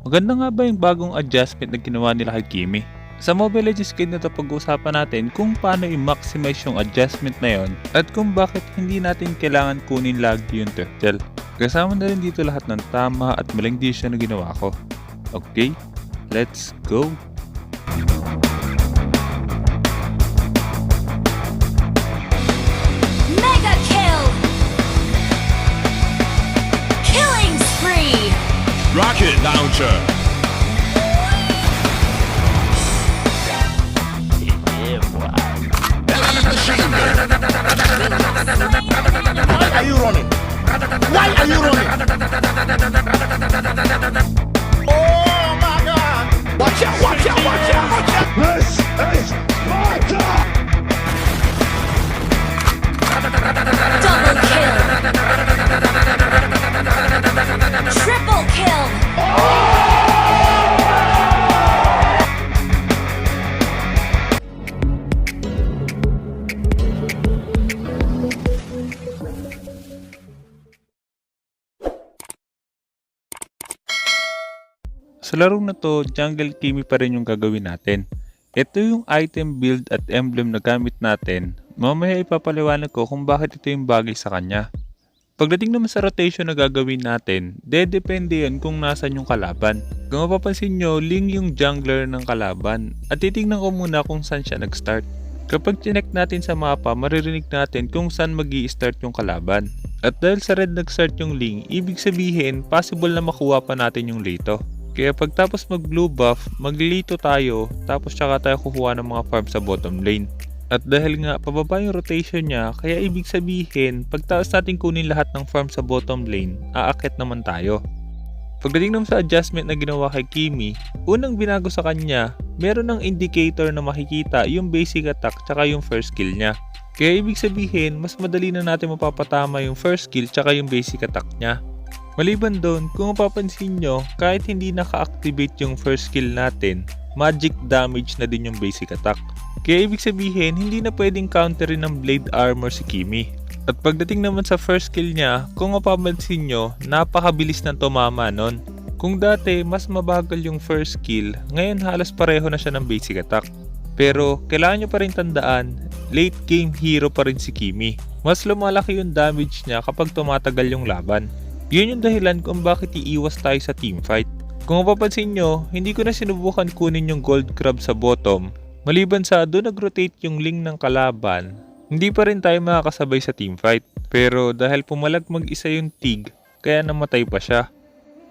Maganda nga ba yung bagong adjustment na ginawa nila kay Kimi? Sa Mobile Legends Guide na ito pag-uusapan natin kung paano i-maximize yung adjustment na yon at kung bakit hindi natin kailangan kunin lagi yung turtle. Kasama na rin dito lahat ng tama at maling decision na ginawa ko. Okay, let's go! Mega kill! Killing spree! Rocket launcher. Why are you running? Why are you running? Oh my God! Watch out! Watch out! Watch out! Watch out! This is Sparta! Double kill! Triple kill! Sa larong na to, Jungle Kimi pa rin yung gagawin natin. Ito yung item build at emblem na gamit natin. Mamaya ipapaliwanag ko kung bakit ito yung bagay sa kanya. Pagdating naman sa rotation na gagawin natin, depende yan kung nasan yung kalaban. Kung mapapansin nyo, Ling yung jungler ng kalaban. At titingnan ko muna kung saan siya nag-start. Kapag chinek natin sa mapa, maririnig natin kung saan magi-start yung kalaban. At dahil sa red nag-start yung Ling, ibig sabihin, possible na makuha pa natin yung Lito. Kaya pagtapos mag blue buff, maglilito tayo, tapos tsaka tayo kukuha ng mga farm sa bottom lane. At dahil nga pababa yung rotation niya, kaya ibig sabihin, pagtaas natin kunin lahat ng farm sa bottom lane, aakit naman tayo. Pagdating naman sa adjustment na ginawa kay Kimi, unang binago sa kanya, meron ng indicator na makikita yung basic attack tsaka yung first skill niya. Kaya ibig sabihin, mas madali na natin mapapatama yung first skill tsaka yung basic attack niya. Maliban doon, kung mapapansin nyo, kahit hindi naka-activate yung first skill natin, magic damage na din yung basic attack. Kaya ibig sabihin, hindi na pwedeng counterin ng blade armor si Kimi. At pagdating naman sa first skill niya, kung mapapansin nyo, napakabilis ng tumama nun. Kung dati, mas mabagal yung first skill, ngayon halos pareho na siya ng basic attack. Pero, kailangan nyo pa rin tandaan, late game hero pa rin si Kimi. Mas lumalaki yung damage niya kapag tumatagal yung laban. Yun yung dahilan kung bakit iiwas tayo sa teamfight. Kung mapapansin nyo, hindi ko na sinubukan kunin yung gold crab sa bottom. Maliban sa doon nag-rotate yung Ling ng kalaban, hindi pa rin tayo makakasabay sa teamfight. Pero dahil pumalag mag-isa yung Tig, kaya namatay pa siya.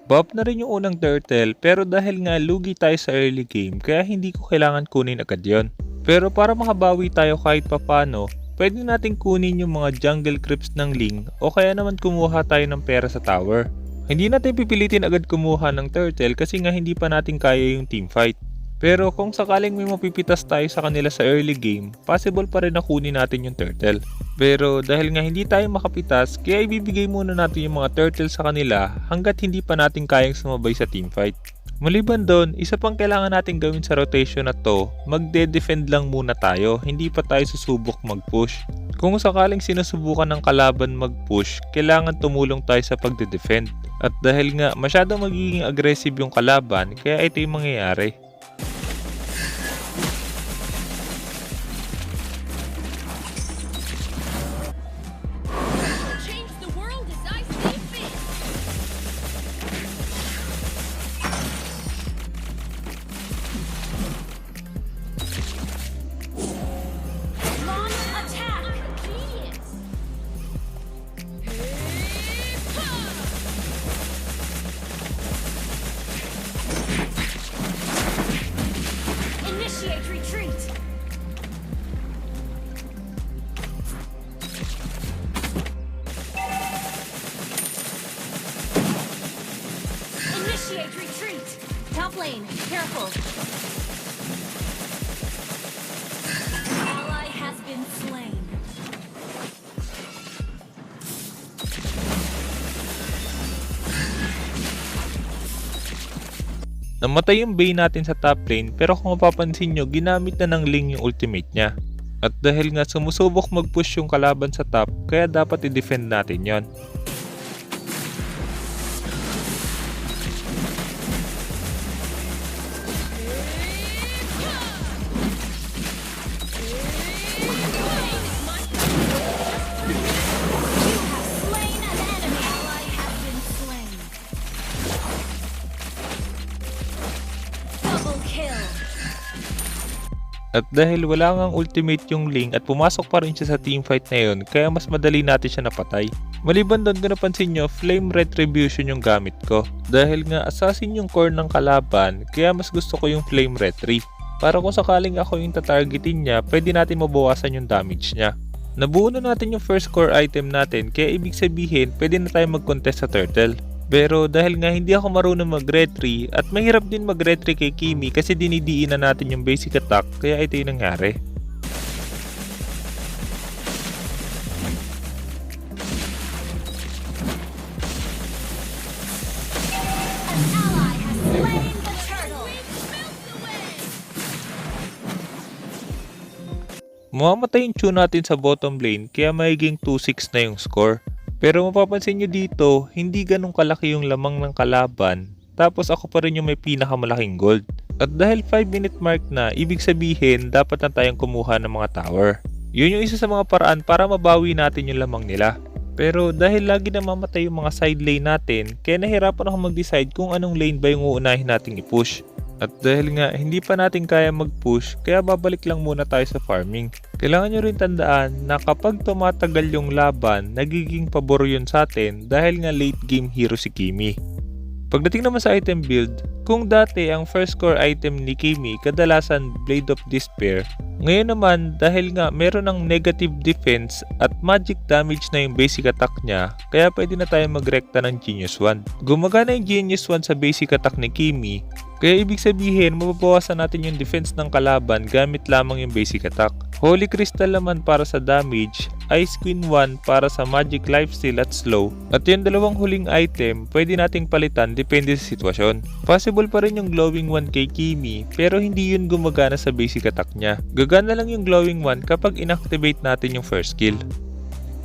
Buff na rin yung unang turtle, pero dahil nga lugi tayo sa early game, kaya hindi ko kailangan kunin agad yon. Pero para makabawi tayo kahit papano, pwede natin kunin yung mga jungle creeps ng Ling o kaya naman kumuha tayo ng pera sa tower. Hindi natin pipilitin agad kumuha ng turtle kasi nga hindi pa natin kaya yung teamfight. Pero kung sakaling may mapipitas tayo sa kanila sa early game, possible pa rin na kunin natin yung turtle. Pero dahil nga hindi tayo makapitas, kaya ibibigay muna natin yung mga turtle sa kanila hanggat hindi pa natin kayang sumabay sa teamfight. Maliban doon, isa pang kailangan natin gawin sa rotation na to, magde-defend lang muna tayo, hindi pa tayo susubok mag-push. Kung sakaling sinusubukan ng kalaban mag-push, kailangan tumulong tayo sa pagde-defend. At dahil nga masyadong magiging aggressive yung kalaban, kaya ito yung mangyayari. Change the world as I see fit! Launch attack! Genius! Initiate retreat! Initiate retreat! Top lane, careful! Ally has been slain. Namatay yung Bane natin sa top lane pero kung mapapansin nyo, ginamit na ng Ling yung ultimate niya. At dahil nga sumusubok mag-push yung kalaban sa top, kaya dapat i-defend natin yon. At dahil wala ngang ultimate yung Ling at pumasok pa rin siya sa teamfight na yun, kaya mas madali natin siya napatay. Maliban doon, kung napansin nyo, Flame Retribution yung gamit ko. Dahil nga assassin yung core ng kalaban, kaya mas gusto ko yung Flame Retri. Para kung sakaling ako yung tatargetin niya, pwede natin mabawasan yung damage niya. Nabuo na natin yung first core item natin, kaya ibig sabihin pwede na tayo mag-contest sa turtle. Pero dahil nga hindi ako marunong mag-retry at mahirap din mag-retry kay Kimi kasi dinidiin na natin yung basic attack, kaya ito yung nangyari. An ally has slain the turtle. Mamamatay yung Chu natin sa bottom lane kaya magiging 2-6 na yung score. Pero mapapansin nyo dito, hindi ganun kalaki yung lamang ng kalaban, tapos ako pa rin yung may pinakamalaking gold. At dahil 5-minute mark na, ibig sabihin dapat na tayong kumuha ng mga tower. Yun yung isa sa mga paraan para mabawi natin yung lamang nila. Pero dahil lagi na mamatay yung mga side lane natin, kaya nahirapan ako mag-decide kung anong lane ba yung uunahin nating i-push. At dahil nga hindi pa natin kaya mag-push, kaya babalik lang muna tayo sa farming. Kailangan nyo rin tandaan na kapag tumatagal yung laban, nagiging pabor yun sa atin dahil nga late game hero si Kimi. Pagdating naman sa item build, kung dati ang first core item ni Kimi kadalasan Blade of Despair, ngayon naman dahil nga meron ng negative defense at magic damage na yung basic attack niya, kaya pwede na tayo magrekta ng Genius Wand. Gumagana yung Genius Wand sa basic attack ni Kimi, kaya ibig sabihin mababawasan natin yung defense ng kalaban gamit lamang yung basic attack. Holy Crystal naman para sa damage, Ice Queen 1 para sa magic lifesteal at slow, at yung dalawang huling item pwede nating palitan depende sa sitwasyon. Possible pa rin yung glowing 1 kay Kimi pero hindi yun gumagana sa basic attack niya. Gagana lang yung glowing 1 kapag inactivate natin yung first skill.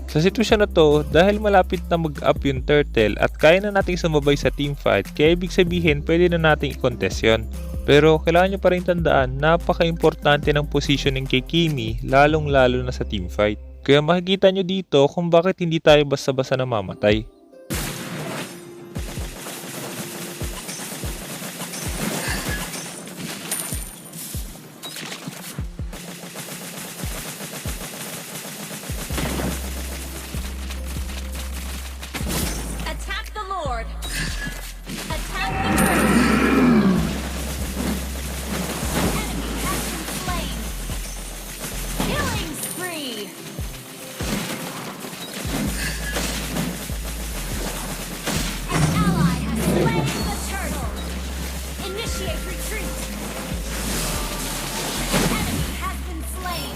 Sa sitwasyon na to, dahil malapit na mag-up yung turtle at kaya na nating sumabay sa teamfight, kaya ibig sabihin pwede na nating i-contest yun. Pero kailangan nyo pa rin tandaan, napaka-importante ng positioning kay Kimi, lalong-lalo na sa teamfight. Kaya makikita nyo dito kung bakit hindi tayo basta-basta namamatay. Attack the Lord. Attack the turtle. An enemy has been slain. Killing spree. An ally has slain the turtle. Initiate retreat. An enemy has been slain.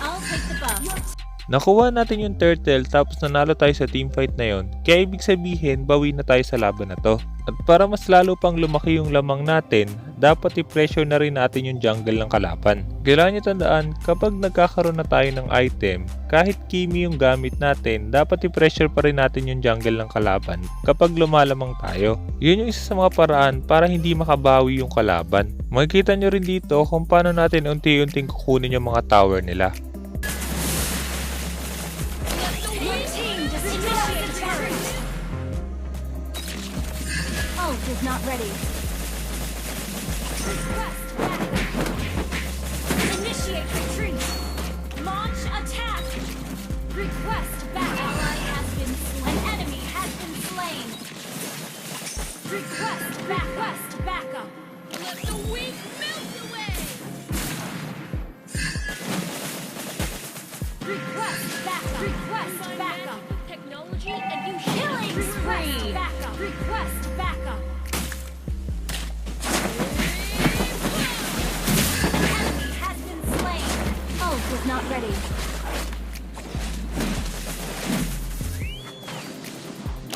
I'll take the buff. Nakuha natin yung turtle tapos nanalo tayo sa teamfight na yon, kaya ibig sabihin bawi na tayo sa laban na to. At para mas lalo pang lumaki yung lamang natin, dapat i-pressure na rin natin yung jungle ng kalaban. Kailangan nyo tandaan, kapag nagkakaroon na tayo ng item, kahit Kimi yung gamit natin, dapat i-pressure pa rin natin yung jungle ng kalaban kapag lumalamang tayo. Yun yung isa sa mga paraan para hindi makabawi yung kalaban. Makikita nyo rin dito kung paano natin unti-unting kukunin yung mga tower nila. Your team just initiated turret. Ult is not ready. Request backup. Initiate retreat. Launch attack. Request backup. Ally has been slain. An enemy has been slain. Request backup. Let the weak melt away. Request backup. Technology and you killing spree. Request backup. An enemy has been slain. Ult is not ready.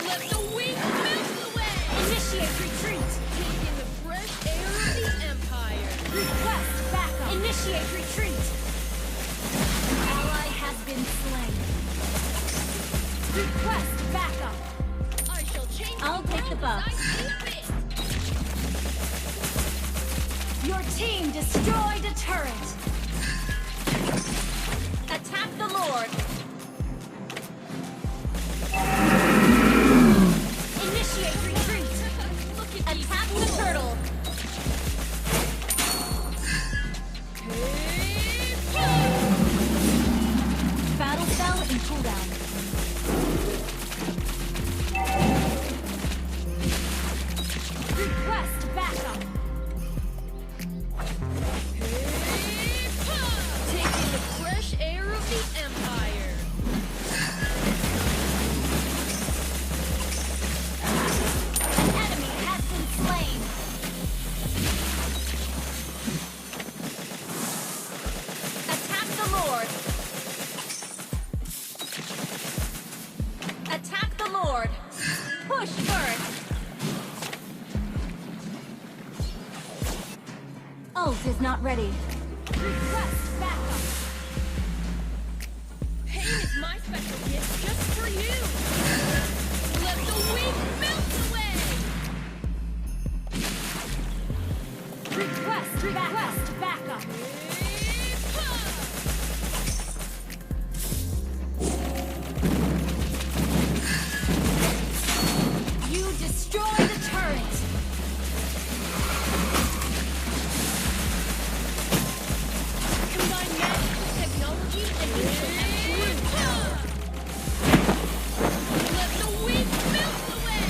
Let the weak melt away. Initiate retreat. Take in the fresh air of the Empire. Request backup. Initiate retreat. Ally has been slain. Request backup. I shall change. I'll take the buff. Your team destroyed a turret. Attack the Lord. Initiate retreat. Attack the turtle. Ult is not ready. Request backup. Pain is my special gift just for you. Let the weak melt away. Request backup. You destroy the turret. Combine magic with technology and you shall have true. Let the weak melt away.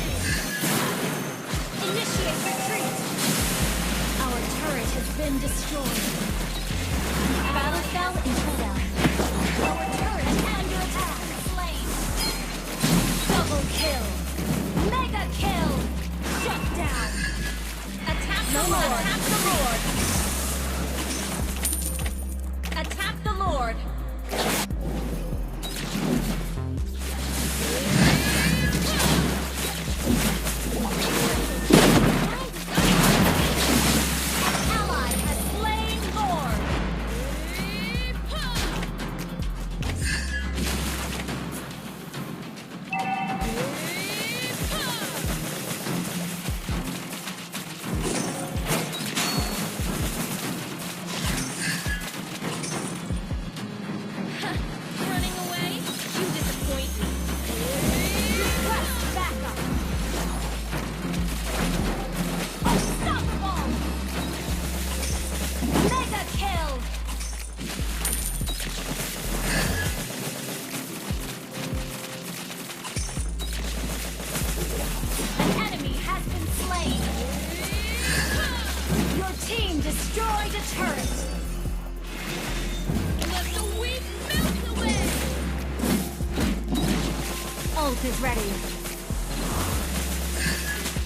Initiate retreat. Our turret has been destroyed. Battle fell into cell. Our turret is under attack. Slain. Double kill. Mega kill. Shut down. Attack No the more. Lord. Attack the Lord. Ally has slain Lord. Running away? You disappoint me. Request backup. Unstoppable. Mega kill. An enemy has been slain. Your team destroyed a turret. Let the weak melt away. Ult is ready.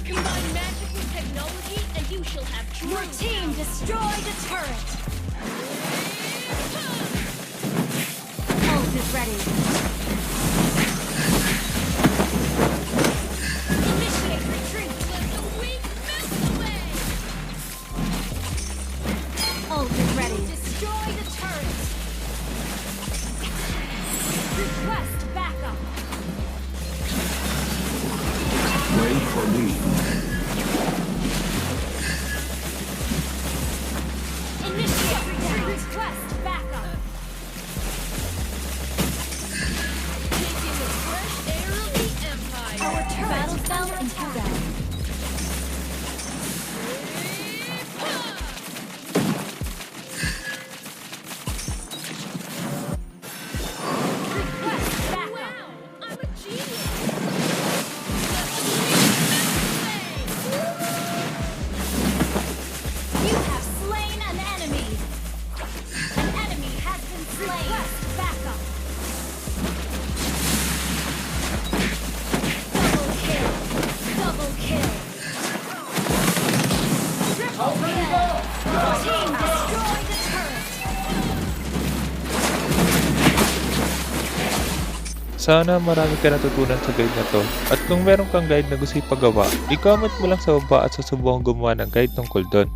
Combine magic with technology and you shall have true. Your team destroyed a turret. Ult is ready. Initiate retreat. Let the weak melt away. Ult is ready. Destroy the turret. Request backup. Wait for me. Initiate retreat. Request backup. Taking the fresh air of the Empire. Our turret fell into cell. Request backup. Wow, I'm a genius. Let the weak melt away. You have slain an enemy. An enemy has been slain. Request backup. Double kill. Double kill. Triple kill. Team destroy the turret. Sana marami ka natutunan sa guide na to. At kung meron kang guide na gusto ipagawa, i-comment mo lang sa baba at susubukan gumawa ng guide tungkol doon.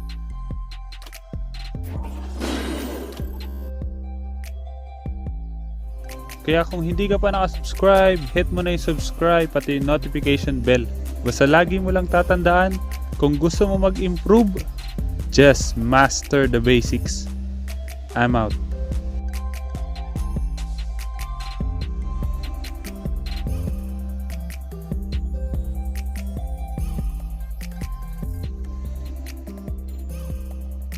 Kaya kung hindi ka pa nakasubscribe, hit mo na yung subscribe pati yung notification bell. Basta lagi mo lang tatandaan, kung gusto mo mag-improve, just master the basics. I'm out.